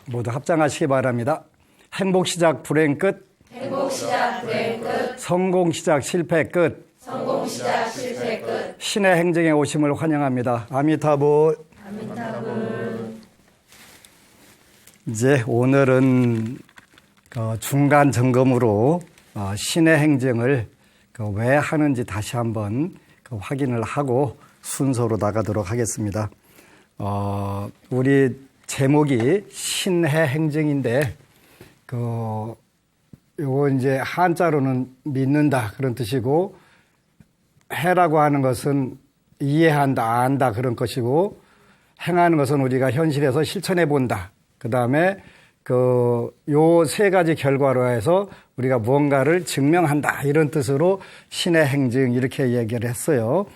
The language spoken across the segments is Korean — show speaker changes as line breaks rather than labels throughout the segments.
모두 합장하시기 바랍니다. 행복 시작 불행 끝.
행복 시작 불행 끝.
성공 시작 실패 끝.
성공 시작 실패 끝.
신의 행정에 오심을 환영합니다. 아미타불.
아미타불.
이제 오늘은 중간 점검으로 신의 행정을 왜 하는지 다시 한번 확인을 하고 순서로 나가도록 하겠습니다. 우리 제목이 신의 행정인데 요거 이제 한자로는 믿는다 그런 뜻이고, 해라고 하는 것은 이해한다, 안다 그런 것이고, 행하는 것은 우리가 현실에서 실천해 본다. 그 다음에 요 세 가지 결과로 해서 우리가 무언가를 증명한다 이런 뜻으로 신의 행정 이렇게 얘기를 했어요.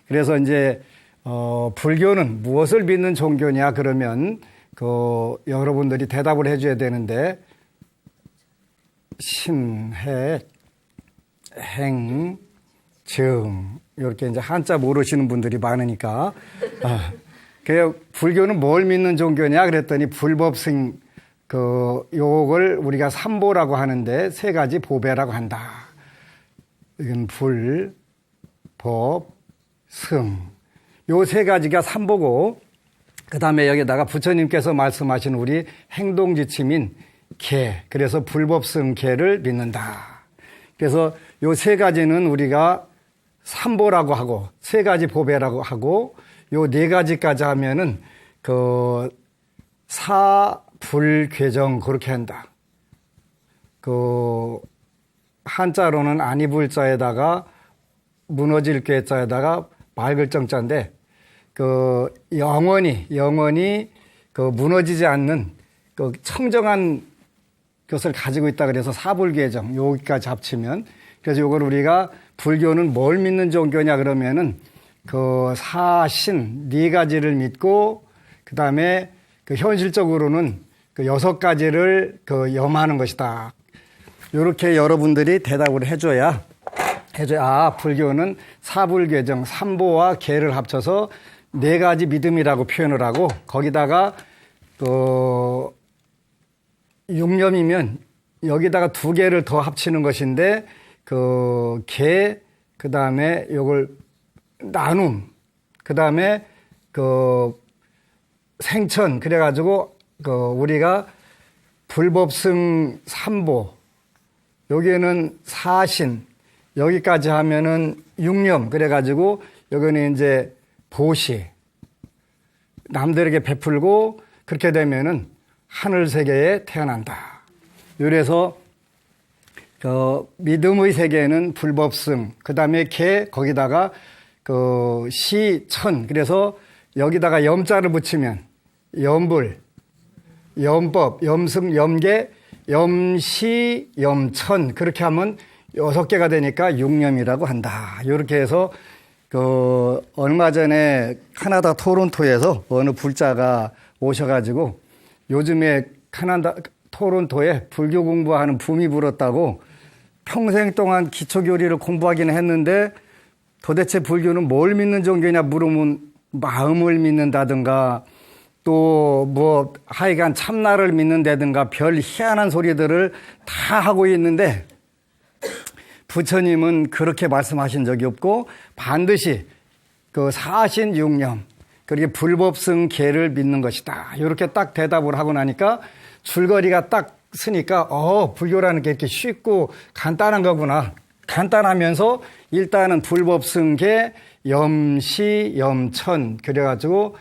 그래서 이제 불교는 무엇을 믿는 종교냐 그러면 여러분들이 대답을 해줘야 되는데, 신, 행, 정 이렇게 이제 한자 모르시는 분들이 많으니까 불교는 뭘 믿는 종교냐 그랬더니 불법승 요걸 우리가 삼보라고 하는데 세 가지 보배라고 한다. 이건 불, 법, 승. 요 세 가지가 삼보고, 그 다음에 여기다가 부처님께서 말씀하신 우리 행동지침인 계. 그래서 불법승 계를 믿는다. 그래서 요 세 가지는 우리가 삼보라고 하고, 세 가지 보배라고 하고, 요 네 가지까지 하면은 사불괴정 그렇게 한다. 한자로는 아니불자에다가 무너질 괴자에다가 맑을 정자인데, 영원히 무너지지 않는 청정한 것을 가지고 있다 그래서 사불괴정 여기까지 합치면, 그래서 요걸 우리가 불교는 뭘 믿는 종교냐 그러면은 사신 네 가지를 믿고, 그 다음에 현실적으로는 여섯 가지를 염하는 것이다. 이렇게 여러분들이 대답을 해줘야 불교는 사불괴정 삼보와 계를 합쳐서 네 가지 믿음이라고 표현을 하고, 거기다가 육념이면 여기다가 두 개를 더 합치는 것인데 계, 그 다음에 요걸 나눔, 그 다음에 생천, 그래가지고 우리가 불법승 삼보, 여기에는 사신, 여기까지 하면은 육념, 그래가지고 여기는 이제 보시, 남들에게 베풀고, 그렇게 되면은 하늘 세계에 태어난다. 그래서 믿음의 세계에는 불법승, 그 다음에 계, 거기다가 시, 천, 그래서 여기다가 염자를 붙이면 염불, 염법, 염승, 염계, 염시, 염천, 그렇게 하면 여섯 개가 되니까 육념이라고 한다. 이렇게 해서 얼마 전에 캐나다 토론토에서 어느 불자가 오셔가지고 요즘에 캐나다 토론토에 불교 공부하는 붐이 불었다고, 평생 동안 기초교리를 공부하기는 했는데 도대체 불교는 뭘 믿는 종교냐 물으면 마음을 믿는다든가 또 하여간 참나를 믿는다든가 별 희한한 소리들을 다 하고 있는데, 부처님은 그렇게 말씀하신 적이 없고 반드시 사신 육념, 그리고 불법승 계를 믿는 것이다. 이렇게 딱 대답을 하고 나니까 줄거리가 딱 쓰니까 불교라는 게 이렇게 쉽고 간단한 거구나. 간단하면서 일단은 불법승 계, 염시, 염천, 그래가지고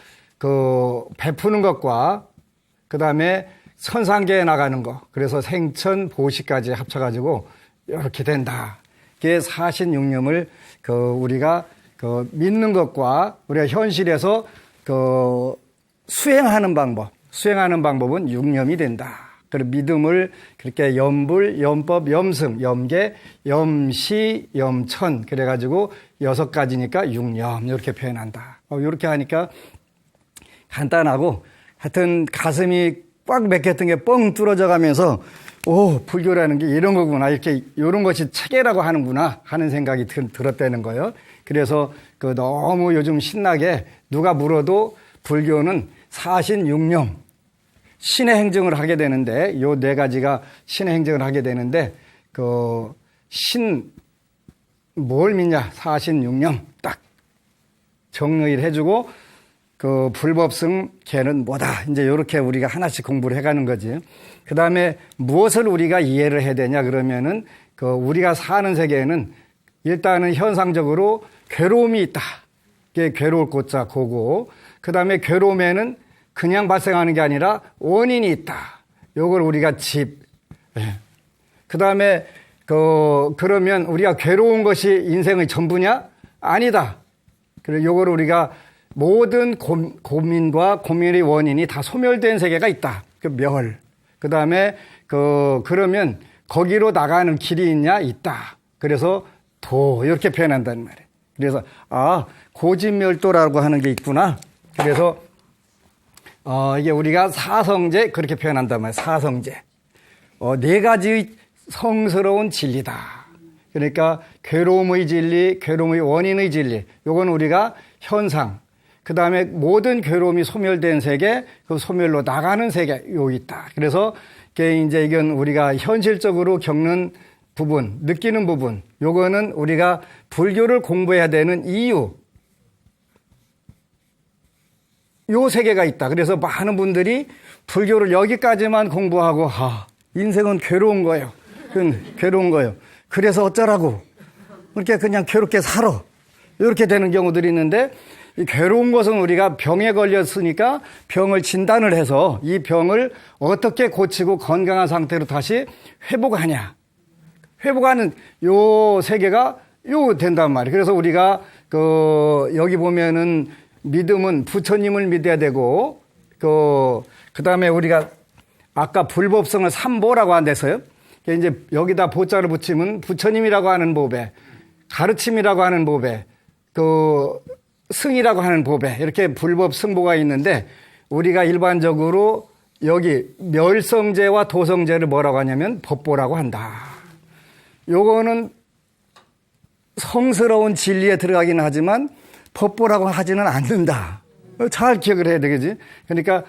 베푸는 것과 그 다음에 선상계에 나가는 거, 그래서 생천, 보시까지 합쳐가지고 이렇게 된다. 그게 사신육념을 우리가 믿는 것과 우리가 현실에서 수행하는 방법은 육념이 된다. 그리고 믿음을 그렇게 염불, 염법, 염승, 염계, 염시, 염천, 그래가지고 여섯 가지니까 육념 이렇게 표현한다. 이렇게 하니까 간단하고, 하여튼 가슴이 꽉 맥혔던 게 뻥 뚫어져 가면서 불교라는 게 이런 거구나, 이런 것이 체계라고 하는구나 하는 생각이 들었다는 거예요. 그래서 너무 요즘 신나게 누가 물어도 불교는 사신 육념, 신의 행정을 하게 되는데, 요 네 가지가 신의 행정을 하게 되는데, 뭘 믿냐? 사신육념 딱 정리를 해주고, 불법성 개는 뭐다? 이제 요렇게 우리가 하나씩 공부를 해가는 거지. 그 다음에 무엇을 우리가 이해를 해야 되냐? 그러면은, 우리가 사는 세계에는 일단은 현상적으로 괴로움이 있다. 그게 괴로울 꽃자 고고. 그 다음에 괴로움에는 그냥 발생하는 게 아니라 원인이 있다. 요걸 우리가 그 다음에 그러면 우리가 괴로운 것이 인생의 전부냐? 아니다. 그리고 요걸 우리가 모든 고민과 고민의 원인이 다 소멸된 세계가 있다. 멸. 그 다음에 그러면 거기로 나가는 길이 있냐? 있다. 그래서 이렇게 표현한다는 말이에요. 그래서 고진멸도라고 하는 게 있구나. 그래서 이게 우리가 사성제 그렇게 표현한단 말이에요. 사성제. 네 가지의 성스러운 진리다. 그러니까 괴로움의 진리, 괴로움의 원인의 진리. 요건 우리가 현상. 그 다음에 모든 괴로움이 소멸된 세계, 그 소멸로 나가는 세계, 요 있다. 그래서 이제 이건 우리가 현실적으로 겪는 부분, 느끼는 부분. 요거는 우리가 불교를 공부해야 되는 이유. 요 세계가 있다. 그래서 많은 분들이 불교를 여기까지만 공부하고, 인생은 괴로운 거예요. 괴로운 거예요. 그래서 어쩌라고. 그렇게 그냥 괴롭게 살아. 이렇게 되는 경우들이 있는데, 이 괴로운 것은 우리가 병에 걸렸으니까 병을 진단을 해서 이 병을 어떻게 고치고 건강한 상태로 다시 회복하냐. 회복하는 요 세계가 된단 말이에요. 그래서 우리가 여기 보면은 믿음은 부처님을 믿어야 되고, 그 다음에 우리가 아까 불법성을 삼보라고 한 데서요. 이제 여기다 보자를 붙이면 부처님이라고 하는 법에, 가르침이라고 하는 법에, 승이라고 하는 법에 이렇게 불법 승보가 있는데, 우리가 일반적으로 여기 멸성제와 도성제를 뭐라고 하냐면 법보라고 한다. 요거는 성스러운 진리에 들어가기는 하지만 법보라고 하지는 않는다. 잘 기억을 해야 되겠지. 그러니까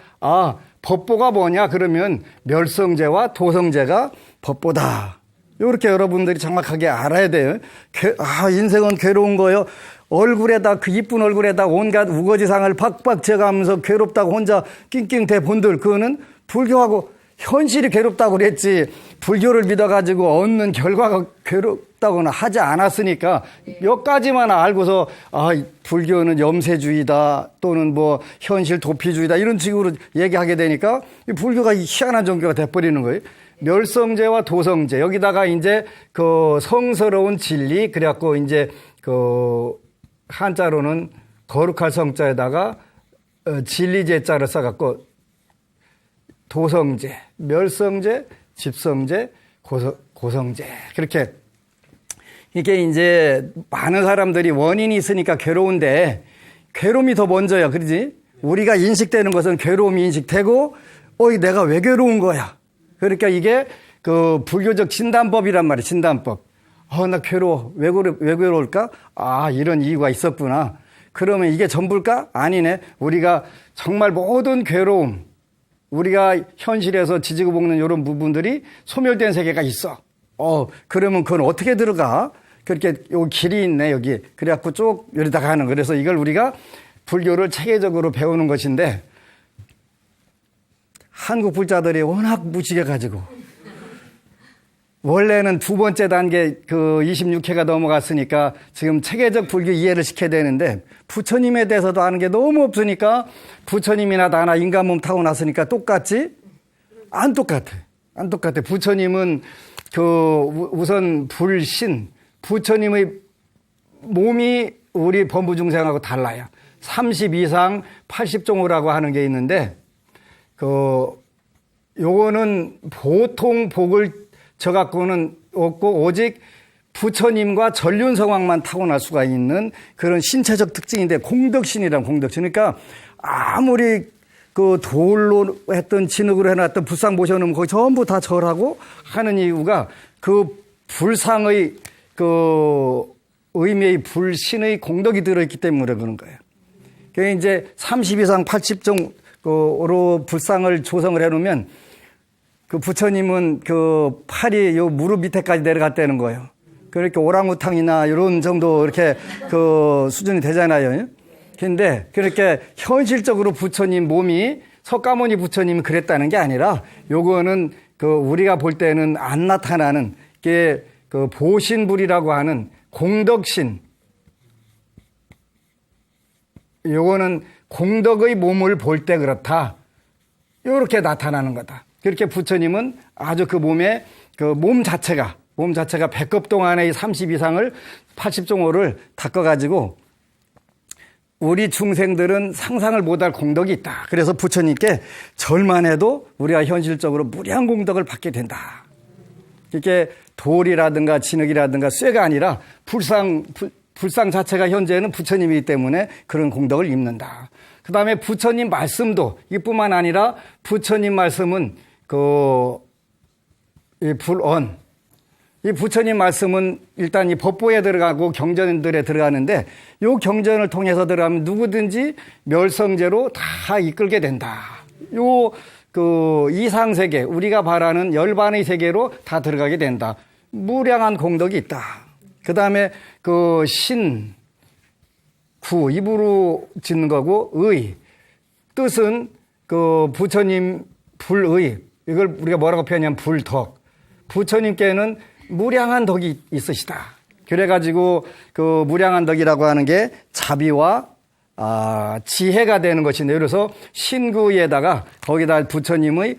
법보가 뭐냐 그러면 멸성제와 도성제가 법보다. 이렇게 여러분들이 정확하게 알아야 돼요. 인생은 괴로운 거요. 얼굴에다 그 이쁜 얼굴에다 온갖 우거지상을 팍팍 쳐가면서 괴롭다고 혼자 낑낑대 본들, 그거는 불교하고 현실이 괴롭다고 그랬지 불교를 믿어가지고 얻는 결과가 괴롭다고는 하지 않았으니까 몇 가지만 알고서 불교는 염세주의다 또는 뭐 현실 도피주의다 이런 식으로 얘기하게 되니까 불교가 희한한 종교가 돼버리는 거예요. 멸성제와 도성제 여기다가 이제 그 성스러운 진리 그래갖고 이제 그 한자로는 거룩할 성자에다가 진리제자를 써갖고 도성제, 멸성제, 집성제, 고성제 그렇게 이게 이제 많은 사람들이 원인이 있으니까 괴로운데 괴로움이 더 먼저야, 그러지? 우리가 인식되는 것은 괴로움이 인식되고 내가 왜 괴로운 거야? 그러니까 이게 그 불교적 진단법이란 말이야, 진단법. 나 괴로워. 왜 괴로울까? 이런 이유가 있었구나. 그러면 이게 전부일까? 아니네. 우리가 정말 모든 괴로움, 우리가 현실에서 지지고 볶는 이런 부분들이 소멸된 세계가 있어. 그러면 그건 어떻게 들어가? 그렇게 요 길이 있네, 여기. 그래갖고 쭉 여기다가 하는 거. 그래서 이걸 우리가 불교를 체계적으로 배우는 것인데, 한국 불자들이 워낙 무지개 가지고, 원래는 두 번째 단계 그 26회가 넘어갔으니까 지금 체계적 불교 이해를 시켜야 되는데 부처님에 대해서도 아는 게 너무 없으니까 부처님이나 나나 인간 몸 타고 났으니까 똑같지? 안 똑같아. 안 똑같아. 부처님은 우선 불신, 부처님의 몸이 우리 범부중생하고 달라요. 30 이상 80종호라고 하는 게 있는데 요거는 보통 복을 저 갖고는 없고 오직 부처님과 전륜성왕만 타고날 수가 있는 그런 신체적 특징인데 공덕신이란 공덕신. 그러니까 아무리 그 돌로 했던 진흙으로 해놨던 불상 모셔놓으면 거기 전부 다 절하고 하는 이유가 그 불상의 그 의미의 불신의 공덕이 들어있기 때문에 그런 거예요. 그게 이제 30 이상 80종 로 불상을 조성을 해놓으면 그 부처님은 그 팔이 요 무릎 밑에까지 내려갔다는 거예요. 그렇게 오랑우탕이나 이런 정도 이렇게 그 수준이 되잖아요. 근데 그렇게 현실적으로 부처님 몸이 석가모니 부처님이 그랬다는 게 아니라 요거는 그 우리가 볼 때는 안 나타나는 게 그 보신불이라고 하는 공덕신. 요거는 공덕의 몸을 볼 때 그렇다. 요렇게 나타나는 거다. 그렇게 부처님은 아주 그 몸에 그 몸 자체가 배꼽 동안의 30 이상을 80종호를 닦아가지고 우리 중생들은 상상을 못할 공덕이 있다. 그래서 부처님께 절만 해도 우리가 현실적으로 무량 공덕을 받게 된다. 이게 돌이라든가 진흙이라든가 쇠가 아니라 불상 자체가 현재는 부처님이기 때문에 그런 공덕을 입는다. 그 다음에 부처님 말씀도 이뿐만 아니라 부처님 말씀은 이 불언. 이 부처님 말씀은 일단 이 법보에 들어가고 경전들에 들어가는데 이 경전을 통해서 들어가면 누구든지 멸성제로 다 이끌게 된다. 이상세계, 우리가 바라는 열반의 세계로 다 들어가게 된다. 무량한 공덕이 있다. 그 다음에 입으로 짓는 거고, 의. 뜻은 부처님 불의. 이걸 우리가 뭐라고 표현하냐면 불덕. 부처님께는 무량한 덕이 있으시다. 그래가지고 무량한 덕이라고 하는 게 자비와 지혜가 되는 것인데, 그래서 신구에다가 거기다 부처님의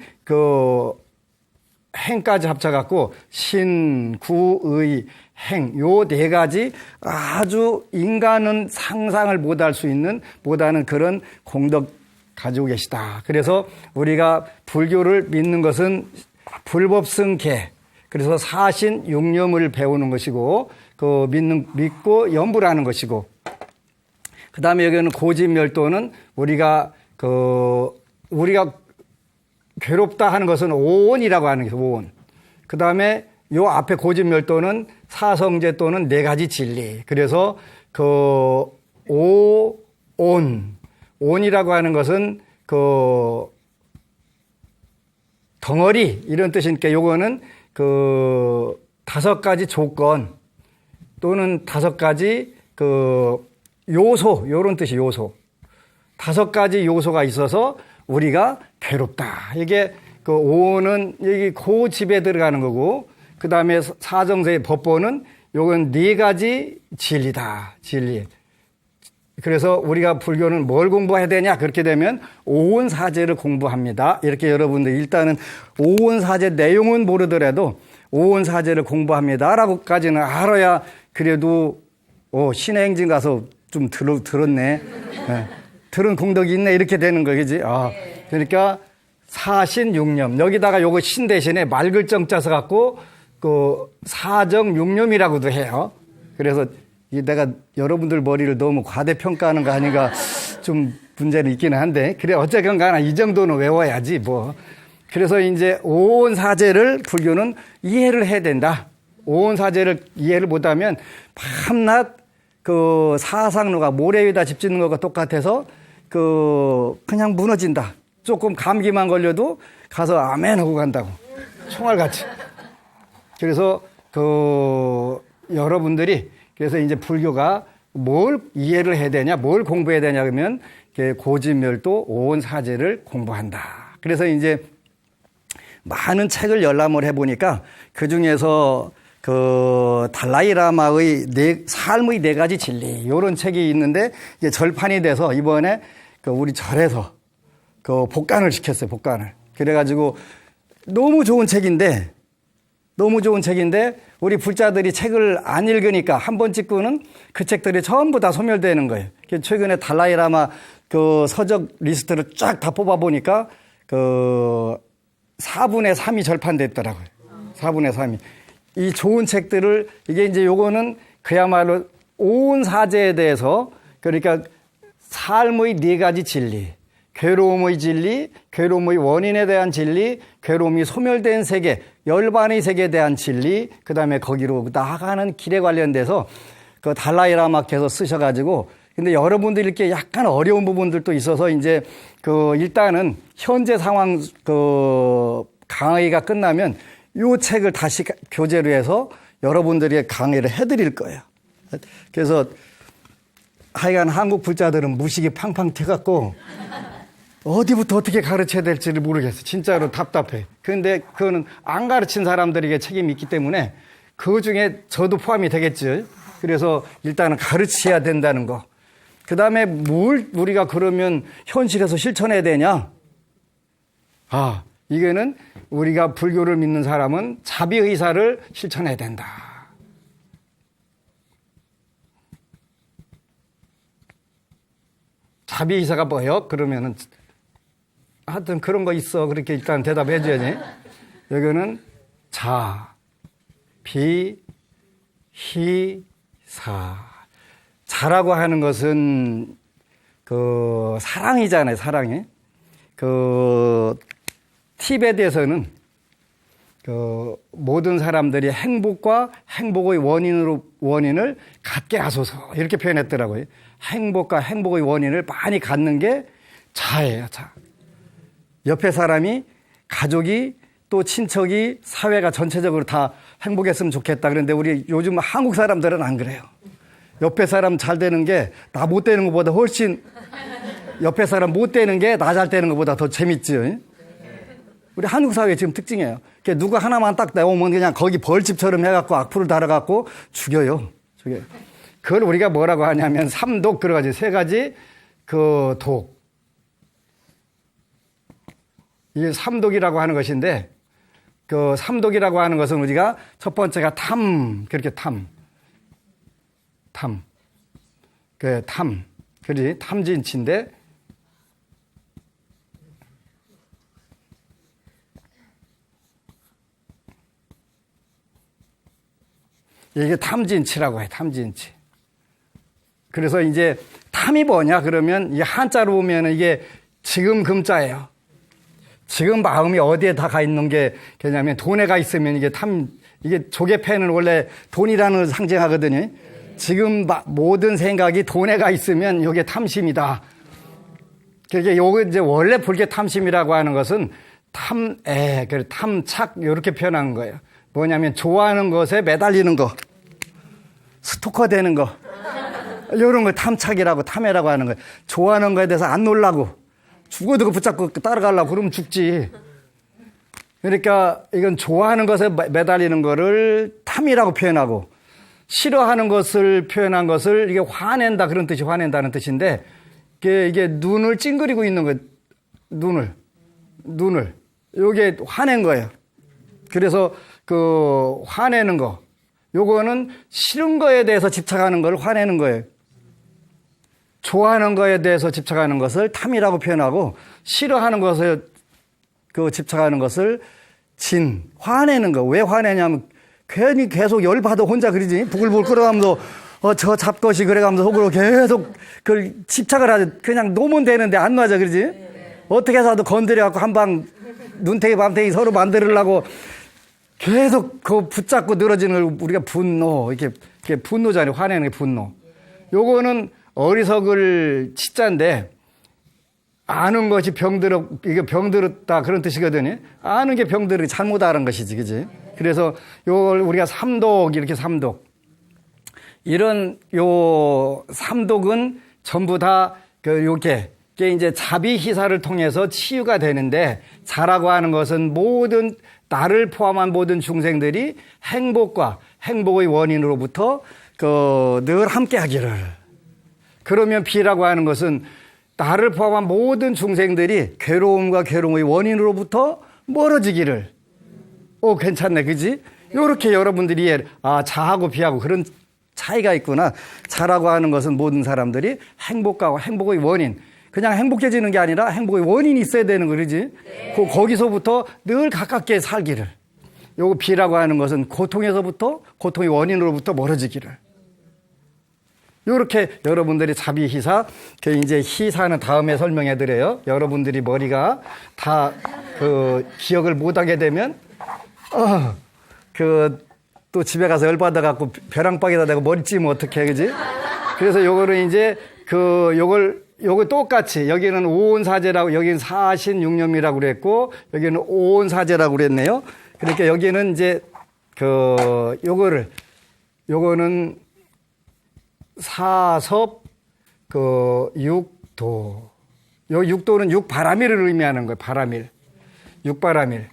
행까지 합쳐갖고 신구의 행, 요 네 가지 아주 인간은 상상을 못할 수 있는 못하는 그런 공덕 가지고 계시다. 그래서 우리가 불교를 믿는 것은 불법승계, 그래서 사신 육념을 배우는 것이고 믿고 염불하는 것이고, 그 다음에 여기는 고집멸도는 우리가 괴롭다 하는 것은 오온이라고 하는 게 오온. 그 다음에 요 앞에 고집멸도는 사성제 또는 네 가지 진리. 그래서 온이라고 하는 것은 덩어리 이런 뜻이니까 요거는 5가지 조건 또는 5가지 요소, 요런 뜻이 요소. 5가지 요소가 있어서 우리가 괴롭다. 이게 오는 여기 고집에 들어가는 거고, 그 다음에 사정세의 법보는 요건 4가지 진리다. 진리. 그래서 우리가 불교는 뭘 공부해야 되냐? 그렇게 되면 오온사제를 공부합니다. 이렇게 여러분들 일단은 오온사제 내용은 모르더라도 오온사제를 공부합니다. 라고까지는 알아야 그래도 신의 행진 가서 좀 들었네. 네. 들은 공덕이 있네. 이렇게 되는 거겠지. 그러니까 사신육념. 여기다가 요거 신 대신에 말글정 짜서 갖고 사정육념이라고도 해요. 그래서 내가 여러분들 머리를 너무 과대평가하는 거 아닌가 좀 문제는 있기는 한데, 그래 어쨌건 간에 이 정도는 외워야지 뭐. 그래서 이제 오온사제를 불교는 이해를 해야 된다. 오온사제를 이해를 못하면 밤낮 사상로가 모래 위에다 집 짓는 것과 똑같아서 그냥 무너진다. 조금 감기만 걸려도 가서 아멘 하고 간다고. 총알같이. 그래서 여러분들이 그래서 이제 불교가 뭘 이해를 해야 되냐, 뭘 공부해야 되냐 그러면 고집멸도 오온사제를 공부한다. 그래서 이제 많은 책을 열람을 해보니까 그 중에서 달라이라마의 삶의 4가지 진리 이런 책이 있는데 이게 절판이 돼서 이번에 우리 절에서 복간을 시켰어요. 복간을. 그래가지고 너무 좋은 책인데 우리 불자들이 책을 안 읽으니까 한 번 찍고는 그 책들이 전부 다 소멸되는 거예요. 최근에 달라이라마 서적 리스트를 쫙 다 뽑아보니까 4분의 3이 절판됐더라고요. 4분의 3이. 이 좋은 책들을 이게 이제 요거는 그야말로 오온사제에 대해서, 그러니까 삶의 4가지 진리, 괴로움의 진리, 괴로움의 원인에 대한 진리, 괴로움이 소멸된 세계, 열반의 세계에 대한 진리, 그 다음에 거기로 나아가는 길에 관련돼서 달라이라마께서 쓰셔가지고 근데 여러분들 이렇게 약간 어려운 부분들도 있어서 이제 일단은 현재 상황 강의가 끝나면 이 책을 다시 교재로 해서 여러분들이 강의를 해드릴 거예요. 그래서 하여간 한국 불자들은 무식이 팡팡 튀갖고 어디부터 어떻게 가르쳐야 될지를 모르겠어. 진짜로 답답해. 그런데 그거는 안 가르친 사람들에게 책임이 있기 때문에 그 중에 저도 포함이 되겠죠. 그래서 일단은 가르쳐야 된다는 거. 그 다음에 뭘 우리가 그러면 현실에서 실천해야 되냐? 이거는 우리가 불교를 믿는 사람은 자비의사를 실천해야 된다. 자비의사가 뭐예요? 그러면은 하여튼 그런 거 있어. 그렇게 일단 대답해 줘야지. 여기는 자비희사. 자라고 하는 것은 사랑이잖아요. 사랑이. 티베트에서는 모든 사람들이 행복과 행복의 원인을 갖게 하소서 이렇게 표현했더라고요. 행복과 행복의 원인을 많이 갖는 게 자예요. 자. 옆에 사람이, 가족이, 또 친척이, 사회가 전체적으로 다 행복했으면 좋겠다. 그런데 우리 요즘 한국 사람들은 안 그래요. 옆에 사람 잘 되는 게 나 못 되는 것보다 훨씬, 옆에 사람 못 되는 게 나 잘 되는 것보다 더 재밌지요. 우리 한국 사회의 지금 특징이에요. 누가 하나만 딱 나오면 그냥 거기 벌집처럼 해갖고 악플을 달아갖고 죽여요. 그걸 우리가 뭐라고 하냐면 삼독, 그래가지고 세 가지 독. 이게 삼독이라고 하는 것인데, 삼독이라고 하는 것은 우리가 첫 번째가 그렇게 그지? 탐진치인데, 이게 탐진치라고 해, 탐진치. 그래서 이제 탐이 뭐냐? 그러면 이 한자로 보면 이게 지금 금자예요. 지금 마음이 어디에 다 가 있는 게 되냐면 돈에 가 있으면 이게 조개패는 원래 돈이라는 걸 상징하거든요. 지금 모든 생각이 돈에 가 있으면 이게 탐심이다. 그게 요거 이제 원래 불교 탐심이라고 하는 것은 탐착 이렇게 표현한 거예요. 뭐냐면 좋아하는 것에 매달리는 거, 스토커 되는 거, 이런 걸 탐착이라고 탐해라고 하는 거예요. 좋아하는 거에 대해서 안 놀라고 죽어도 붙잡고 따라가려고 그러면 죽지. 그러니까 이건 좋아하는 것에 매달리는 거를 탐이라고 표현하고, 싫어하는 것을 표현한 것을 이게 화낸다, 그런 뜻이 화낸다는 뜻인데, 이게 눈을 찡그리고 있는 거, 눈을 요게 화낸 거예요. 그래서 화내는 거, 요거는 싫은 거에 대해서 집착하는 걸 화내는 거예요. 좋아하는 거에 대해서 집착하는 것을 탐이라고 표현하고, 싫어하는 것에 집착하는 것을 화내는 거. 왜 화내냐면 괜히 계속 열받아 혼자 그러지. 부글부글 끓어가면서 저 잡것이 그래가면서 속으로 계속 집착을 하지. 그냥 놓으면 되는데 안 놔져 그러지. 어떻게 해서도 건드려갖고 한방 눈탱이 밤탱이 서로 만들으려고 계속 붙잡고 늘어지는 걸 우리가 분노, 이렇게 분노잖아요. 화내는 게 분노. 요거는 어리석을 치자인데, 아는 것이 이게 병들었다 그런 뜻이거든요. 아는 게 병들이 잘못 아는 것이지, 그지? 그래서 요걸 우리가 삼독, 이렇게 삼독. 이런 삼독은 전부 다 이게 이제 자비희사를 통해서 치유가 되는데, 자라고 하는 것은 나를 포함한 모든 중생들이 행복과 행복의 원인으로부터 늘 함께 하기를. 그러면 비라고 하는 것은 나를 포함한 모든 중생들이 괴로움과 괴로움의 원인으로부터 멀어지기를. 괜찮네, 그지? 요렇게 여러분들이 자하고 비하고 그런 차이가 있구나. 자라고 하는 것은 모든 사람들이 행복과 행복의 원인. 그냥 행복해지는 게 아니라 행복의 원인이 있어야 되는 거지. 네. 거기서부터 늘 가깝게 살기를. 요거 비라고 하는 것은 고통에서부터, 고통의 원인으로부터 멀어지기를. 요렇게 여러분들이 자비희사, 이제 희사는 다음에 설명해 드려요. 여러분들이 머리가 다 기억을 못 하게 되면, 또 집에 가서 열받아갖고 벼랑박에다 대고 머리 찌면 어떡해, 그지? 그래서 요거는 이제 요거 똑같이 여기는 오온사제라고, 여기는 사신육념이라고 그랬고, 여기는 오온사제라고 그랬네요. 그러니까 여기는 이제 요거는 사섭 육도. 요 육도는 육바라밀을 의미하는 거예요. 바라밀. 육바라밀.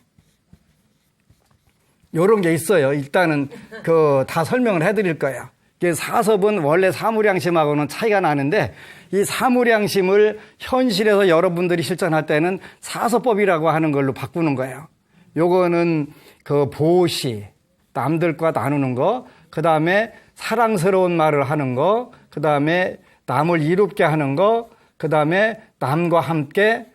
요런 게 있어요. 일단은 다 설명을 해 드릴 거예요. 사섭은 원래 사무량심하고는 차이가 나는데, 이 사무량심을 현실에서 여러분들이 실천할 때는 사섭법이라고 하는 걸로 바꾸는 거예요. 요거는 보시, 남들과 나누는 거, 그 다음에 사랑스러운 말을 하는 거, 그 다음에 남을 이롭게 하는 거, 그 다음에 남과 함께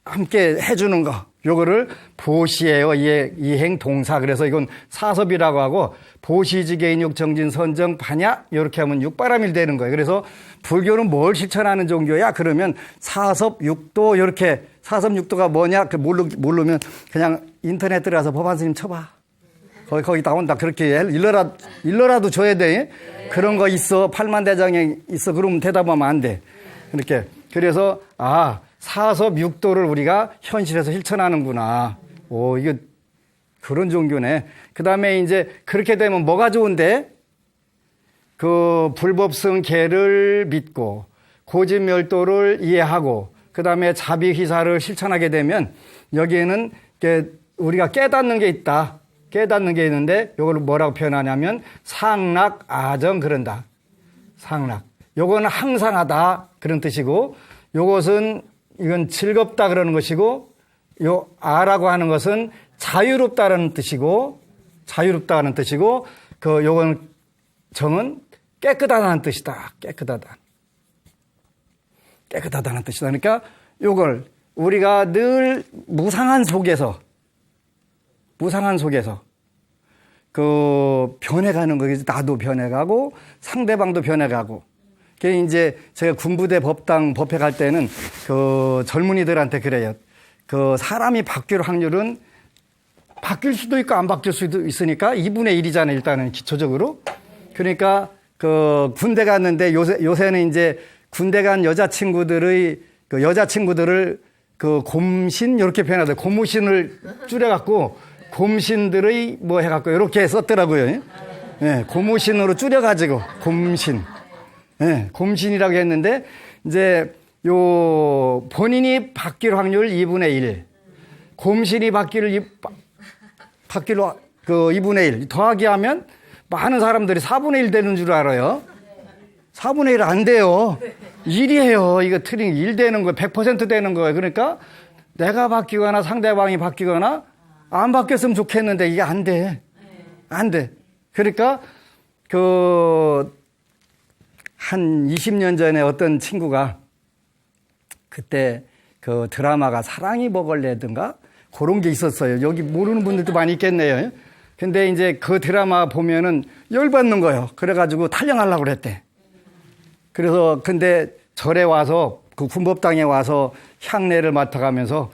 해주는 거. 요거를 보시예요. 이행 동사. 그래서 이건 사섭이라고 하고, 보시지개인 육정진 선정 반야 이렇게 하면 육바라밀 되는 거예요. 그래서 불교는 뭘 실천하는 종교야? 그러면 사섭 육도, 이렇게 사섭 육도가 뭐냐? 모르면 그냥 인터넷 들어가서 법안 스님 쳐봐. 거기 나온다. 그렇게 일러라도 줘야 돼. 그런 거 있어. 팔만대장에 있어. 그러면 대답하면 안 돼. 이렇게. 그래서 사섭 육도를 우리가 현실에서 실천하는구나. 이거 그런 종교네. 그 다음에 이제 그렇게 되면 뭐가 좋은데? 불법성 계를 믿고, 고집멸도를 이해하고, 그 다음에 자비희사를 실천하게 되면, 여기에는 우리가 깨닫는 게 있다. 깨닫는 게 있는데, 요걸 뭐라고 표현하냐면, 상락, 아정, 그런다. 상락. 요거는 항상하다. 그런 뜻이고, 이건 즐겁다 그러는 것이고, 요 아라고 하는 것은 자유롭다는 뜻이고, 요건 정은 깨끗하다는 뜻이다. 깨끗하다는 뜻이다. 그러니까 요걸 우리가 늘 무상한 속에서 변해가는 거겠지. 나도 변해가고 상대방도 변해가고. 그게 이제 제가 군부대 법당 법회 갈 때는 젊은이들한테 그래요. 사람이 바뀔 확률은 바뀔 수도 있고 안 바뀔 수도 있으니까 2분의 1이잖아요. 일단은 기초적으로. 그러니까 군대 갔는데 요새는 이제 군대 간 여자친구들을 곰신 이렇게 표현하더라고요. 고무신을 줄여갖고 곰신들의 해갖고 이렇게 썼더라고요. 네, 고무신으로 줄여가지고 곰신. 네, 곰신이라고 했는데 이제 본인이 바뀔 확률 2분의 1. 곰신이 바뀔 2분의 1 더하기 하면 많은 사람들이 4분의 1 되는 줄 알아요. 4분의 1 안 돼요. 1이에요. 이거 틀린 1 되는 거예요. 100% 되는 거예요. 그러니까 내가 바뀌거나 상대방이 바뀌거나 안 바뀌었으면 좋겠는데 이게 안 돼. 안 돼. 그러니까 한 20년 전에 어떤 친구가 그때 드라마가 사랑이 먹을래든가 그런 게 있었어요. 여기 모르는 분들도 많이 있겠네요. 근데 이제 그 드라마 보면은 열받는 거예요. 그래가지고 탈영하려고 그랬대. 그래서 근데 절에 와서 군법당에 와서 향례를 맡아가면서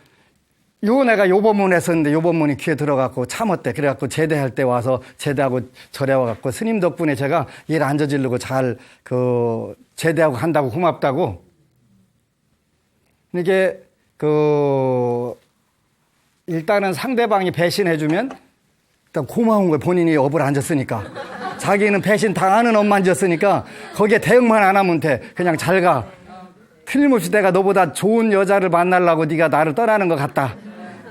내가 요 법문 했었는데 요 법문이 귀에 들어갔고 참았대. 그래갖고 제대할 때 와서 제대하고 절에 와갖고 스님 덕분에 제가 일 안 저지르고 잘 제대하고 간다고 고맙다고. 이게 일단은 상대방이 배신해주면 일단 고마운 거예요. 본인이 업을 안 졌으니까. 자기는 배신 당하는 업만 졌으니까 거기에 대응만 안 하면 돼. 그냥 잘 가. 틀림없이 내가 너보다 좋은 여자를 만나려고 네가 나를 떠나는 것 같다.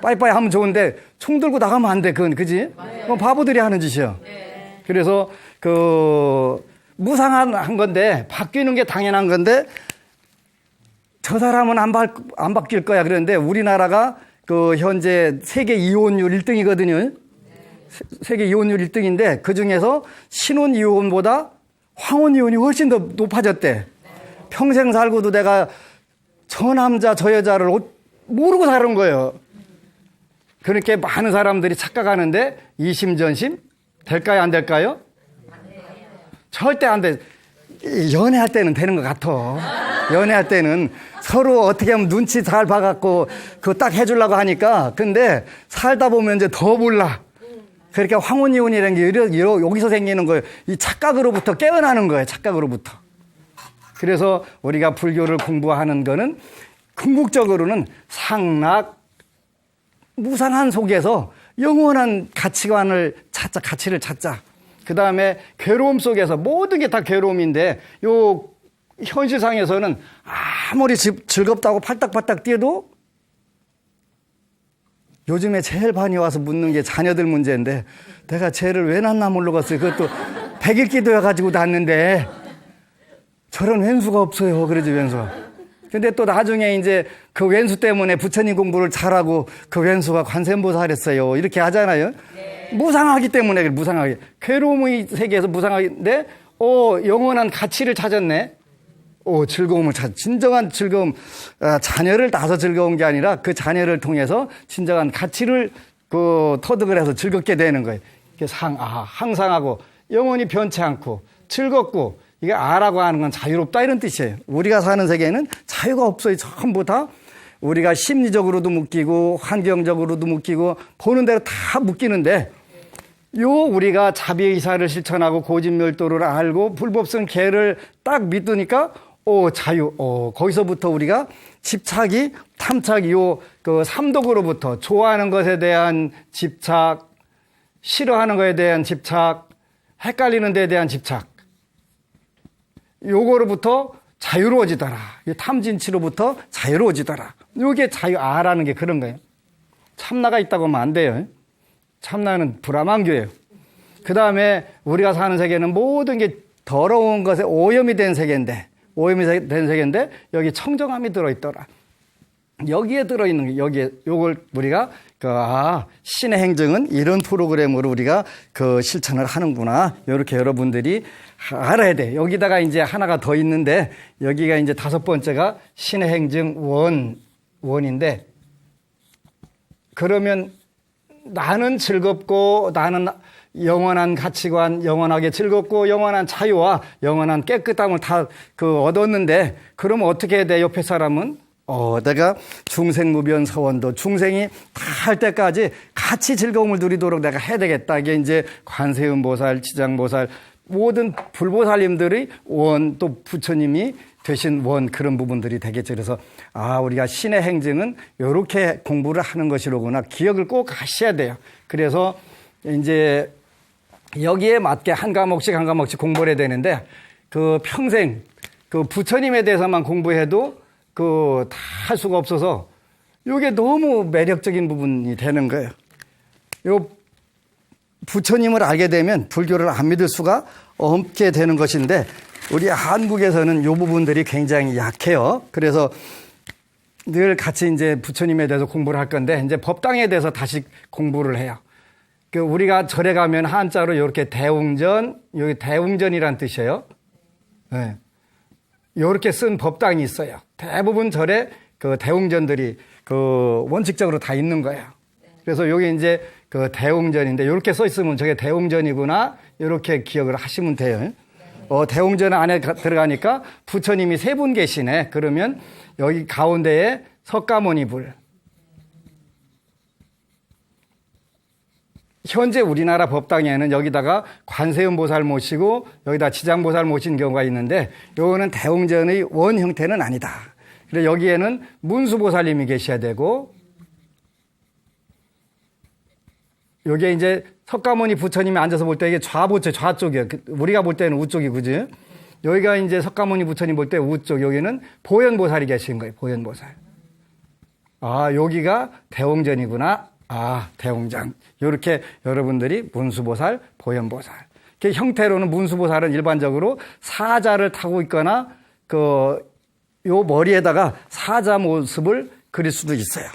빠이빠이 하면 좋은데 총 들고 나가면 안 돼. 그건 그지? 그건 바보들이 하는 짓이야. 그래서 무상한 건데 바뀌는 게 당연한 건데 저 사람은 안 바뀔 거야. 그런데 우리나라가 현재 세계 이혼율 1등이거든요. 세계 이혼율 1등인데 그 중에서 신혼 이혼보다 황혼 이혼이 훨씬 더 높아졌대. 평생 살고도 내가 저 남자 저 여자를 모르고 사는 거예요. 그렇게 많은 사람들이 착각하는데 이심전심 될까요? 안 될까요? 절대 안 돼. 연애할 때는 되는 것 같아. 연애할 때는 서로 어떻게 하면 눈치 잘 봐갖고 그거 딱 해주려고 하니까. 근데 살다 보면 이제 더 몰라. 그러니까 황혼이혼이라는 게 여기서 생기는 거예요. 이 착각으로부터 깨어나는 거예요. 착각으로부터. 그래서 우리가 불교를 공부하는 거는 궁극적으로는 상락, 무상한 속에서 영원한 가치관을 찾자, 가치를 찾자. 그 다음에 괴로움 속에서 모든 게 다 괴로움인데 요 현실상에서는 아무리 즐겁다고 팔딱팔딱 뛰어도 요즘에 제일 많이 와서 묻는 게 자녀들 문제인데 내가 쟤를 왜 낳나 모르겠어요. 그것도 100일 기도해가지고 낳았는데 저런 왼수가 없어요. 그러지 왼수가. 근데 또 나중에 이제 그 왼수 때문에 부처님 공부를 잘하고 그 왼수가 관세음보살했어요. 이렇게 하잖아요. 네. 무상하기 때문에 그래, 무상하게. 괴로움의 세계에서 무상하긴데 영원한 가치를 찾았네. 즐거움을 진정한 즐거움. 자녀를 낳아서 즐거운 게 아니라 그 자녀를 통해서 진정한 가치를 터득을 해서 즐겁게 되는 거예요. 항상하고 영원히 변치 않고 즐겁고 이게 아라고 하는 건 자유롭다 이런 뜻이에요. 우리가 사는 세계에는 자유가 없어요. 전부 다 우리가 심리적으로도 묶이고 환경적으로도 묶이고 보는 대로 다 묶이는데 우리가 자비의사를 실천하고 고집멸도를 알고 불법성 계를 딱 믿으니까 자유. 거기서부터 우리가 집착이 탐착이 그 삼독으로부터 좋아하는 것에 대한 집착, 싫어하는 것에 대한 집착, 헷갈리는 데에 대한 집착. 요거로부터 자유로워지더라. 탐진치로부터 자유로워지더라. 요게 아라는 게 그런 거예요. 참나가 있다고 하면 안 돼요. 참나는 불암한교예요. 그 다음에 우리가 사는 세계는 모든 게 더러운 것에 오염이 된 세계인데 여기 청정함이 들어있더라. 여기에 들어있는 게 요걸 우리가 신의 행정은 이런 프로그램으로 우리가 실천을 하는구나. 이렇게 여러분들이 알아야 돼. 여기다가 이제 하나가 더 있는데 여기가 이제 5번째가 신의 행정 원인데 그러면 나는 즐겁고 나는 영원한 가치관, 영원하게 즐겁고 영원한 자유와 영원한 깨끗함을 다 얻었는데 그러면 어떻게 해야 돼? 옆에 사람은 내가 중생무변 서원도 중생이 다 할 때까지 같이 즐거움을 누리도록 내가 해야 되겠다. 이게 이제 관세음보살, 지장보살 모든 불보살님들의 또 부처님이 되신 그런 부분들이 되겠죠. 그래서 우리가 신의 행정은 이렇게 공부를 하는 것이로구나. 기억을 꼭 하셔야 돼요. 그래서 이제 여기에 맞게 한 과목씩 공부를 해야 되는데 평생 부처님에 대해서만 공부해도 다 할 수가 없어서 이게 너무 매력적인 부분이 되는 거예요. 부처님을 알게 되면 불교를 안 믿을 수가 없게 되는 것인데 우리 한국에서는 이 부분들이 굉장히 약해요. 그래서 늘 같이 이제 부처님에 대해서 공부를 할 건데 이제 법당에 대해서 다시 공부를 해요. 우리가 절에 가면 한자로 이렇게 대웅전, 여기 대웅전이란 뜻이에요. 네. 이렇게 쓴 법당이 있어요. 대부분 절에 대웅전들이 원칙적으로 다 있는 거예요. 그래서 여기 이제 대웅전인데 이렇게 써 있으면 저게 대웅전이구나 이렇게 기억을 하시면 돼요. 대웅전 안에 들어가니까 부처님이 3분 계시네. 그러면 여기 가운데에 석가모니불. 현재 우리나라 법당에는 여기다가 관세음보살 모시고 여기다 지장보살 모신 경우가 있는데 요거는 대웅전의 원 형태는 아니다. 그래서 여기에는 문수보살님이 계셔야 되고 여기에 이제 석가모니 부처님이 앉아서 볼 때 이게 좌쪽이에요. 우리가 볼 때는 우쪽이 그지? 여기가 이제 석가모니 부처님 볼 때 우쪽, 여기는 보현보살이 계신 거예요. 보현보살. 여기가 대웅전이구나. 대웅전. 이렇게 여러분들이 문수보살, 보현보살. 형태로는 문수보살은 일반적으로 사자를 타고 있거나 요 머리에다가 사자 모습을 그릴 수도 있어요.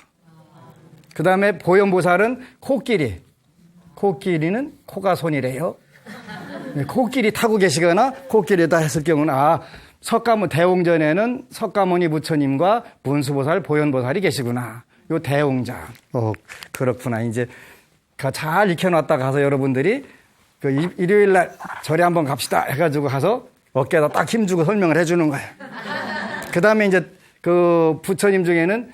그 다음에 보현보살은 코끼리는 코가 손이래요. 코끼리 타고 계시거나 코끼리에다 했을 경우는 대웅전에는 석가모니 부처님과 문수보살, 보현보살이 계시구나. 요 대웅전. 그렇구나. 이제 잘 익혀놨다 가서 여러분들이 일요일 날 절에 한번 갑시다 해가지고 가서 어깨에다 딱 힘주고 설명을 해주는 거예요. 그 다음에 이제 부처님 중에는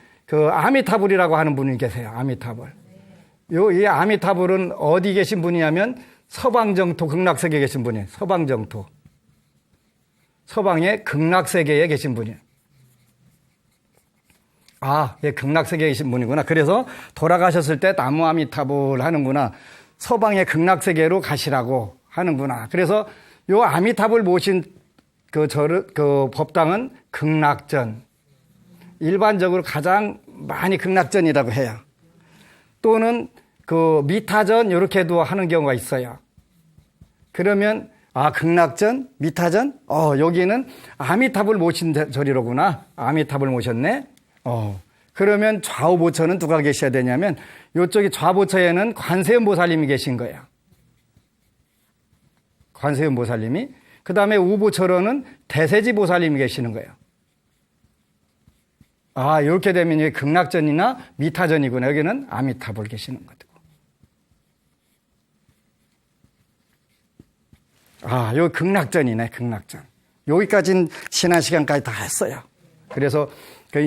아미타불이라고 하는 분이 계세요. 아미타불. 이 아미타불은 어디 계신 분이냐면 서방정토 극락세계에 계신 분이에요. 서방정토. 서방의 극락세계에 계신 분이에요. 아, 예, 극락세계에 계신 분이구나. 그래서 돌아가셨을 때 나무아미타불 하는구나. 서방의 극락세계로 가시라고 하는구나. 그래서 요 아미타불 모신 그 법당은 극락전. 일반적으로 가장 많이 극락전이라고 해요. 또는 그 미타전 이렇게도 하는 경우가 있어요. 그러면 아, 극락전, 미타전? 여기는 아미타불 모신 절이로구나. 아미타불 모셨네. 그러면 좌우보처는 누가 계셔야 되냐면 이쪽이 좌보처에는 관세음보살님이 계신 거예요. 관세음보살님이. 그 다음에 우보처로는 대세지보살님이 계시는 거예요. 아, 이렇게 되면 이게 극락전이나 미타전이구나. 여기는 아미타불 계시는 거고. 아, 여기 극락전이네, 극락전. 여기까지는 지난 시간까지 다 했어요. 그래서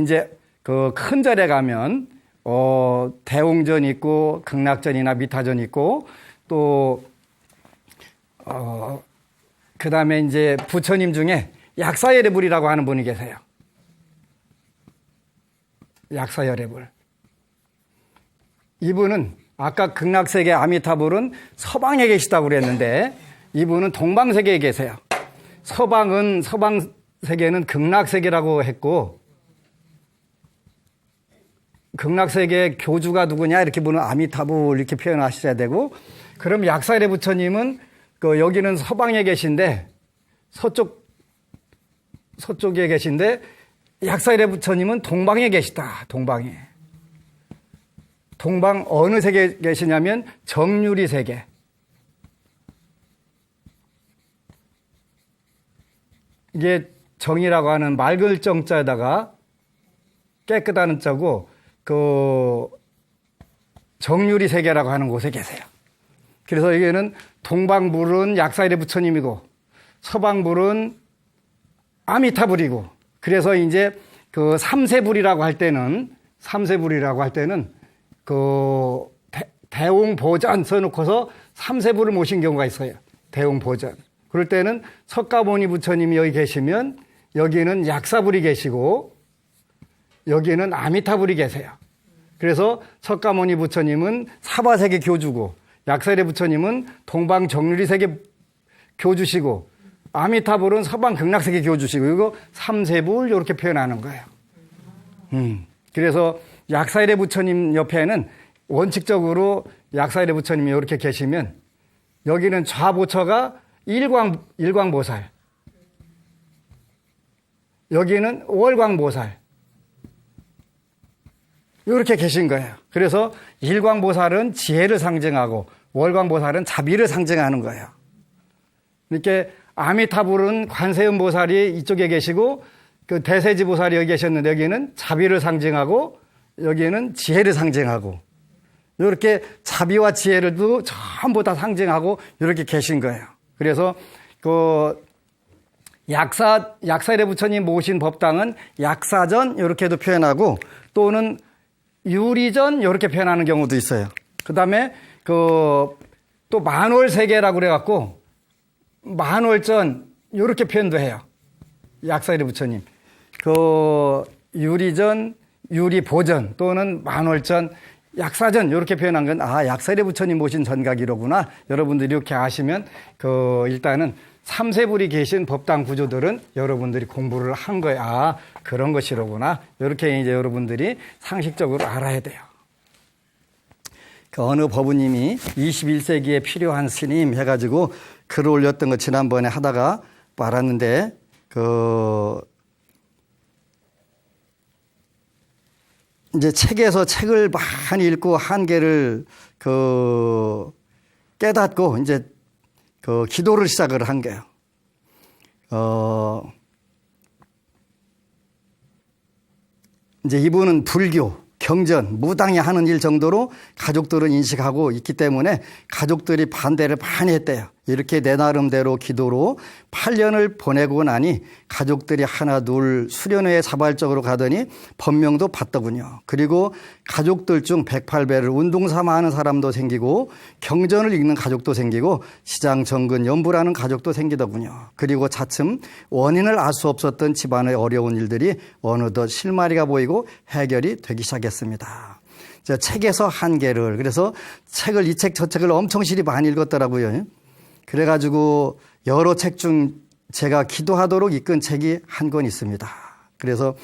이제 그 큰 절에 가면 대웅전 있고 극락전이나 미타전 있고 또 그다음에 이제 부처님 중에 약사열애불이라고 하는 분이 계세요. 약사열애불. 이분은 아까 극락세계 아미타불은 서방에 계시다고 그랬는데 이분은 동방세계에 계세요. 서방세계는 극락세계라고 했고 극락세계 교주가 누구냐 이렇게 보는 아미타불 이렇게 표현하셔야 되고 그럼 약사열애 부처님은 여기는 서방에 계신데 서쪽에 계신데 약사열애 부처님은 동방에 계시다. 동방에. 동방 어느 세계에 계시냐면 정유리 세계. 이게 정이라고 하는 맑을 정자에다가 깨끗하는 자고 정유리 세계라고 하는 곳에 계세요. 그래서 여기는 동방불은 약사열애 부처님이고 서방불은 아미타불이고 그래서 이제 삼세불이라고 할 때는 대웅보전 써놓고서 삼세불을 모신 경우가 있어요. 대웅보전. 그럴 때는 석가모니 부처님이 여기 계시면 여기는 약사불이 계시고 여기는 아미타불이 계세요. 그래서 석가모니 부처님은 사바세계 교주고 약사열애 부처님은 동방 정유리세계 교주시고 아미타불은 서방 극락세계 교주시고 이거 삼세불 이렇게 표현하는 거예요. 그래서 약사열애 부처님 옆에는 원칙적으로 약사열애 부처님이 이렇게 계시면 여기는 좌보처가 일광보살 여기는 월광보살 이렇게 계신 거예요. 그래서 일광보살은 지혜를 상징하고 월광보살은 자비를 상징하는 거예요. 이렇게 아미타불은 관세음보살이 이쪽에 계시고 대세지보살이 여기 계셨는데 여기는 자비를 상징하고 여기는 지혜를 상징하고 이렇게 자비와 지혜를도 전부 다 상징하고 이렇게 계신 거예요. 그래서 약사열애 부처님 모신 법당은 약사전 이렇게도 표현하고 또는 유리전 이렇게 표현하는 경우도 있어요. 그다음에 또 만월세계라고 그래갖고 만월전 이렇게 표현도 해요. 약사열애 부처님. 유리전, 유리보전 또는 만월전, 약사전 이렇게 표현한 건 약사열애 부처님 모신 전각이로구나. 여러분들이 이렇게 아시면 일단은 삼세불이 계신 법당 구조들은 여러분들이 공부를 한 거예요. 그런 것이로구나. 이렇게 이제 여러분들이 상식적으로 알아야 돼요. 어느 법우님이 21세기에 필요한 스님 해가지고 글을 올렸던 거 지난번에 하다가 말았는데 이제 책에서 책을 많이 읽고 한계를 깨닫고 이제 기도를 시작을 한 거예요. 이제 이분은 불교, 경전, 무당이 하는 일 정도로 가족들은 인식하고 있기 때문에 가족들이 반대를 많이 했대요. 이렇게 내 나름대로 기도로 8년을 보내고 나니 가족들이 하나 둘 수련회에 자발적으로 가더니 법명도 받더군요. 그리고 가족들 중 108배를 운동삼아 하는 사람도 생기고 경전을 읽는 가족도 생기고 시장 정근 연부라는 가족도 생기더군요. 그리고 차츰 원인을 알 수 없었던 집안의 어려운 일들이 어느덧 실마리가 보이고 해결이 되기 시작했습니다. 책에서 한계를, 그래서 책을 이 책 저 책을 엄청 실이 많이 읽었더라고요. 그래가지고 여러 책 중 제가 기도하도록 이끈 책이 한 권 있습니다. 그래서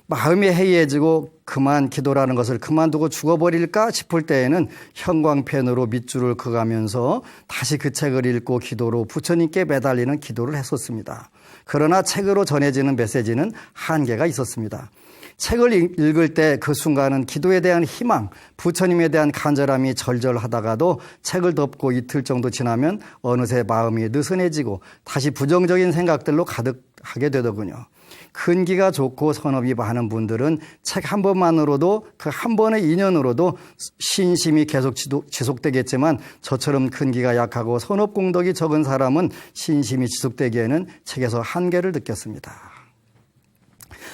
마음이 해이해지고 그만 기도라는 것을 그만두고 죽어버릴까 싶을 때에는 형광펜으로 밑줄을 그가면서 다시 그 책을 읽고 기도로 부처님께 매달리는 기도를 했었습니다. 그러나 책으로 전해지는 메시지는 한계가 있었습니다. 책을 읽을 때 그 순간은 기도에 대한 희망, 부처님에 대한 간절함이 절절하다가도 책을 덮고 이틀 정도 지나면 어느새 마음이 느슨해지고 다시 부정적인 생각들로 가득하게 되더군요. 근기가 좋고 선업이 많은 분들은 책 한 번만으로도 그 한 번의 인연으로도 신심이 계속 지속되겠지만 저처럼 근기가 약하고 선업 공덕이 적은 사람은 신심이 지속되기에는 책에서 한계를 느꼈습니다.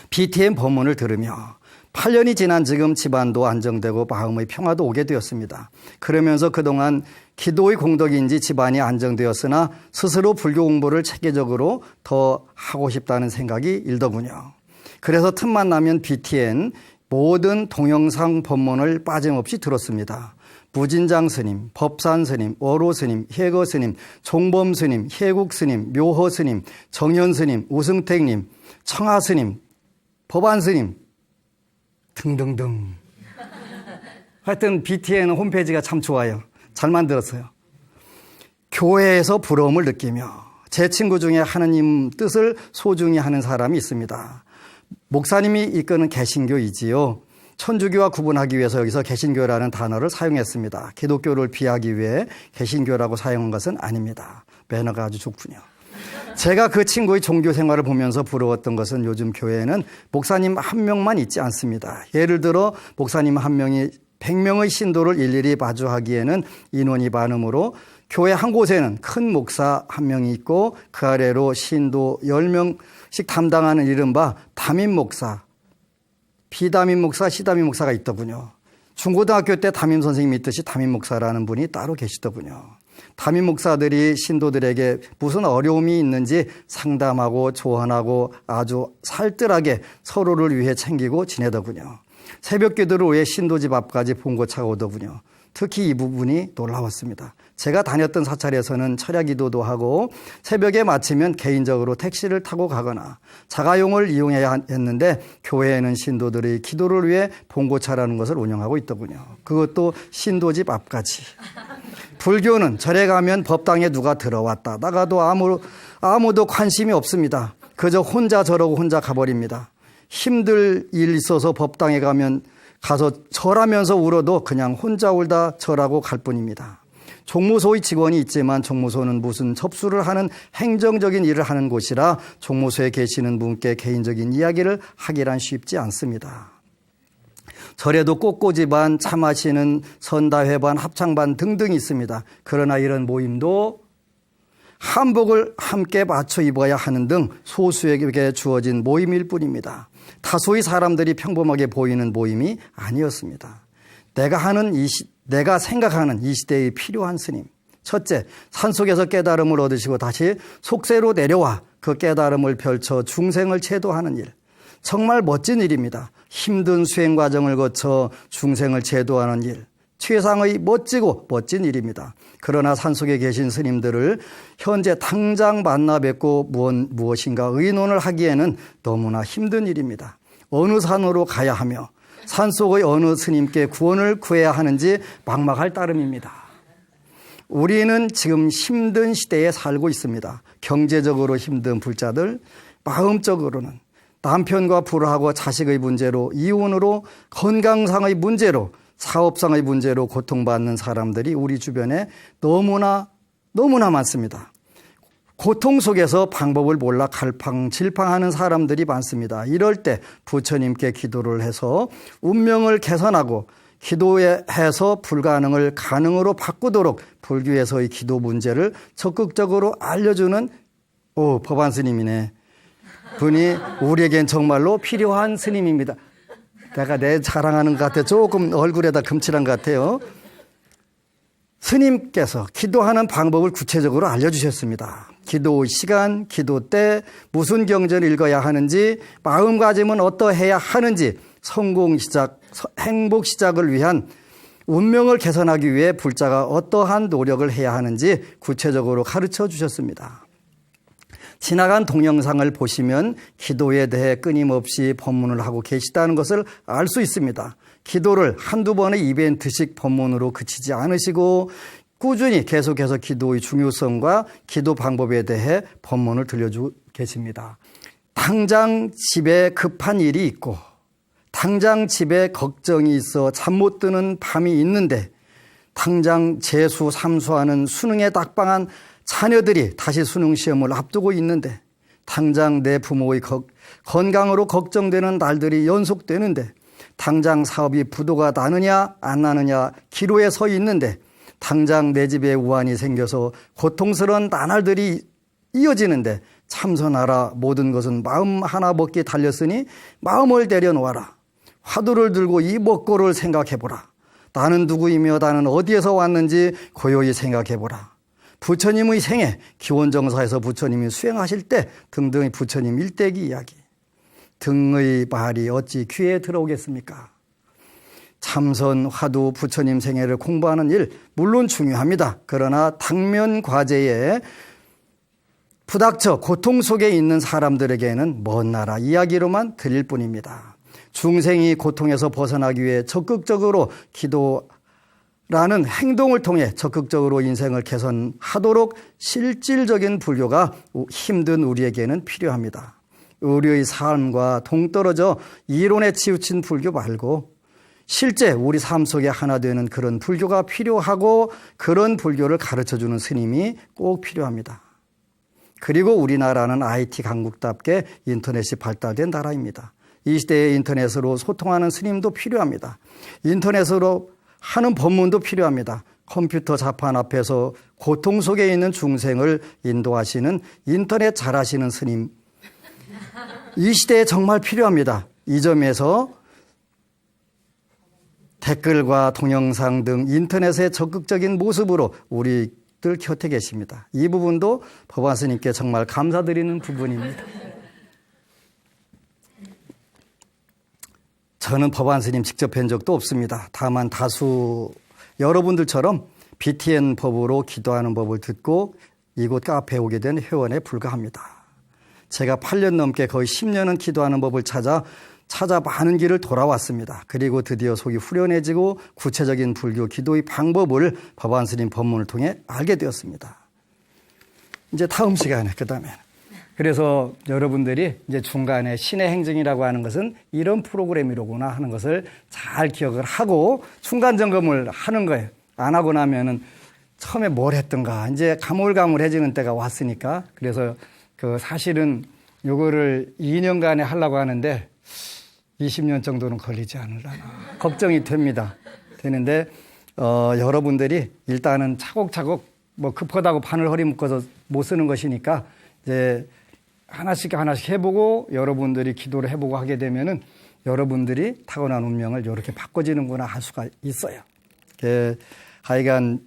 BTN 법문을 들으며 8년이 지난 지금 집안도 안정되고 마음의 평화도 오게 되었습니다. 그러면서 그동안 기도의 공덕인지 집안이 안정되었으나 스스로 불교 공부를 체계적으로 더 하고 싶다는 생각이 일더군요. 그래서 틈만 나면 BTN 모든 동영상 법문을 빠짐없이 들었습니다. 무진장 스님, 법산 스님, 어로 스님, 혜거 스님, 종범 스님, 혜국 스님, 묘허 스님, 정현 스님, 우승택 님, 청하 스님, 법안 스님 등등등. 하여튼 BTN 홈페이지가 참 좋아요. 잘 만들었어요. 교회에서 부러움을 느끼며 제 친구 중에 하느님 뜻을 소중히 하는 사람이 있습니다. 목사님이 이끄는 개신교이지요. 천주교와 구분하기 위해서 여기서 개신교라는 단어를 사용했습니다. 기독교를 비하기 위해 개신교라고 사용한 것은 아닙니다. 매너가 아주 좋군요. 제가 그 친구의 종교 생활을 보면서 부러웠던 것은 요즘 교회에는 목사님 한 명만 있지 않습니다. 예를 들어 목사님 한 명이 100명의 신도를 일일이 마주하기에는 인원이 많으므로 교회 한 곳에는 큰 목사 한 명이 있고 그 아래로 신도 10명씩 담당하는 이른바 담임 목사, 비담임 목사, 시담임 목사가 있더군요. 중고등학교 때 담임 선생님이 있듯이 담임 목사라는 분이 따로 계시더군요. 담임 목사들이 신도들에게 무슨 어려움이 있는지 상담하고 조언하고 아주 살뜰하게 서로를 위해 챙기고 지내더군요. 새벽 기도를 위해 신도집 앞까지 봉고차가 오더군요. 특히 이 부분이 놀라웠습니다. 제가 다녔던 사찰에서는 철야 기도도 하고 새벽에 마치면 개인적으로 택시를 타고 가거나 자가용을 이용해야 했는데 교회에는 신도들이 기도를 위해 봉고차라는 것을 운영하고 있더군요. 그것도 신도집 앞까지. 불교는 절에 가면 법당에 누가 들어왔다 나가도 아무도 관심이 없습니다. 그저 혼자 저러고 혼자 가버립니다. 힘들 일 있어서 법당에 가서 절하면서 울어도 그냥 혼자 울다 절하고 갈 뿐입니다. 종무소의 직원이 있지만 종무소는 무슨 접수를 하는 행정적인 일을 하는 곳이라 종무소에 계시는 분께 개인적인 이야기를 하기란 쉽지 않습니다. 절에도 꽃꽂이반, 차 마시는 선다회반, 합창반 등등 있습니다. 그러나 이런 모임도 한복을 함께 맞춰 입어야 하는 등 소수에게 주어진 모임일 뿐입니다. 다수의 사람들이 평범하게 보이는 모임이 아니었습니다. 내가 생각하는 이 시대에 필요한 스님. 첫째, 산속에서 깨달음을 얻으시고 다시 속세로 내려와 그 깨달음을 펼쳐 중생을 제도하는 일. 정말 멋진 일입니다. 힘든 수행 과정을 거쳐 중생을 제도하는 일. 최상의 멋지고 멋진 일입니다. 그러나 산속에 계신 스님들을 현재 당장 만나 뵙고 무엇인가 의논을 하기에는 너무나 힘든 일입니다. 어느 산으로 가야 하며 산속의 어느 스님께 구원을 구해야 하는지 막막할 따름입니다. 우리는 지금 힘든 시대에 살고 있습니다. 경제적으로 힘든 불자들, 마음적으로는 남편과 불화하고 자식의 문제로, 이혼으로, 건강상의 문제로, 사업상의 문제로 고통받는 사람들이 우리 주변에 너무나 많습니다. 고통 속에서 방법을 몰라 갈팡질팡하는 사람들이 많습니다. 이럴 때 부처님께 기도를 해서 운명을 개선하고 기도해서 불가능을 가능으로 바꾸도록 불교에서의 기도 문제를 적극적으로 알려주는 법안 스님이네. 분이 우리에겐 정말로 필요한 스님입니다. 내가 내 자랑하는 것 같아. 조금 얼굴에다 금칠한 것 같아요. 스님께서 기도하는 방법을 구체적으로 알려주셨습니다. 기도 시간, 기도 때, 무슨 경전을 읽어야 하는지, 마음가짐은 어떠해야 하는지, 성공 시작, 행복 시작을 위한 운명을 개선하기 위해 불자가 어떠한 노력을 해야 하는지 구체적으로 가르쳐 주셨습니다. 지나간 동영상을 보시면 기도에 대해 끊임없이 법문을 하고 계시다는 것을 알 수 있습니다. 기도를 한두 번의 이벤트식 법문으로 그치지 않으시고 꾸준히 계속해서 기도의 중요성과 기도 방법에 대해 법문을 들려주고 계십니다. 당장 집에 급한 일이 있고 당장 집에 걱정이 있어 잠 못 드는 밤이 있는데 당장 재수 삼수하는 수능에 딱방한 자녀들이 다시 수능 시험을 앞두고 있는데 당장 내 부모의 건강으로 걱정되는 날들이 연속되는데 당장 사업이 부도가 나느냐 안 나느냐 기로에 서 있는데 당장 내 집에 우환이 생겨서 고통스러운 나날들이 이어지는데 참선하라. 모든 것은 마음 하나 먹기에 달렸으니 마음을 내려놓아라. 화두를 들고 이 먹고를 생각해보라. 나는 누구이며 나는 어디에서 왔는지 고요히 생각해보라. 부처님의 생애, 기원정사에서 부처님이 수행하실 때 등등의 부처님 일대기 이야기. 등의 말이 어찌 귀에 들어오겠습니까? 참선, 화두, 부처님 생애를 공부하는 일 물론 중요합니다. 그러나 당면 과제에 부닥쳐 고통 속에 있는 사람들에게는 먼 나라 이야기로만 드릴 뿐입니다. 중생이 고통에서 벗어나기 위해 적극적으로 기도라는 행동을 통해 적극적으로 인생을 개선하도록 실질적인 불교가 힘든 우리에게는 필요합니다. 우리의 삶과 동떨어져 이론에 치우친 불교 말고 실제 우리 삶 속에 하나 되는 그런 불교가 필요하고 그런 불교를 가르쳐주는 스님이 꼭 필요합니다. 그리고 우리나라는 IT 강국답게 인터넷이 발달된 나라입니다. 이 시대에 인터넷으로 소통하는 스님도 필요합니다. 인터넷으로 하는 법문도 필요합니다. 컴퓨터 자판 앞에서 고통 속에 있는 중생을 인도하시는 인터넷 잘하시는 스님. 이 시대에 정말 필요합니다. 이 점에서 댓글과 동영상 등 인터넷의 적극적인 모습으로 우리들 곁에 계십니다. 이 부분도 법안 스님께 정말 감사드리는 부분입니다. 저는 법안 스님 직접 뵌 적도 없습니다. 다만 다수 여러분들처럼 BTN 법으로 기도하는 법을 듣고 이곳 카페에 오게 된 회원에 불과합니다. 제가 8년 넘게 거의 10년은 기도하는 법을 찾아 많은 길을 돌아왔습니다. 그리고 드디어 속이 후련해지고 구체적인 불교 기도의 방법을 법안 스님 법문을 통해 알게 되었습니다. 이제 다음 시간에 그다음에 그래서 여러분들이 이제 중간에 신의 행정이라고 하는 것은 이런 프로그램이로구나 하는 것을 잘 기억을 하고 중간 점검을 하는 거예요. 안 하고 나면은 처음에 뭘 했던가 이제 가물가물해지는 때가 왔으니까 그래서 사실은 요거를 2년간에 하려고 하는데 20년 정도는 걸리지 않으려나 걱정이 됩니다. 되는데 여러분들이 일단은 차곡차곡 뭐 급하다고 바늘 허리 묶어서 못 쓰는 것이니까 이제 하나씩 해보고 여러분들이 기도를 해보고 하게 되면은 여러분들이 타고난 운명을 이렇게 바꿔지는구나 할 수가 있어요. 하여간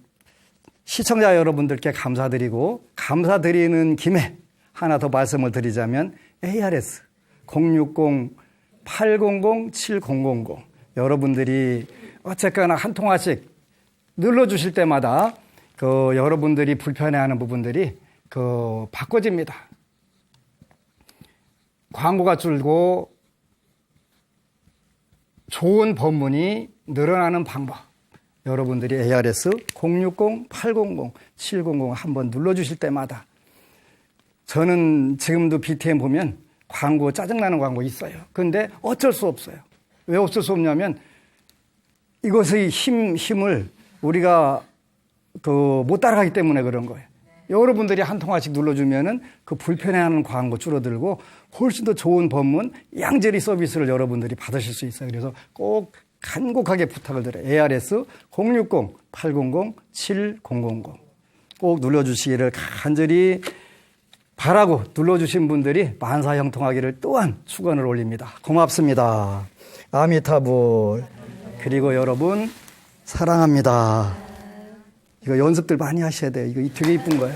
시청자 여러분들께 감사드리고 감사드리는 김에 하나 더 말씀을 드리자면 ARS 060-800-7000 여러분들이 어쨌거나 한 통화씩 눌러주실 때마다 여러분들이 불편해하는 부분들이 바꿔집니다. 광고가 줄고 좋은 법문이 늘어나는 방법. 여러분들이 ARS 060-800-7000 한번 눌러주실 때마다 저는 지금도 BTN 보면 광고 짜증나는 광고 있어요. 그런데 어쩔 수 없어요. 왜 어쩔 수 없냐면 이것의 힘을 우리가 못 따라가기 때문에 그런 거예요. 여러분들이 한 통화씩 눌러주면은 그 불편해하는 광고 줄어들고 훨씬 더 좋은 법문, 양질의 서비스를 여러분들이 받으실 수 있어요. 그래서 꼭 간곡하게 부탁을 드려요. ARS 060-800-7000 꼭 눌러주시기를 간절히 바라고 눌러주신 분들이 만사형통하기를 또한 축원을 올립니다. 고맙습니다. 아미타불. 그리고 여러분 사랑합니다. 이거 연습들 많이 하셔야 돼요. 이거 되게 이쁜 거예요.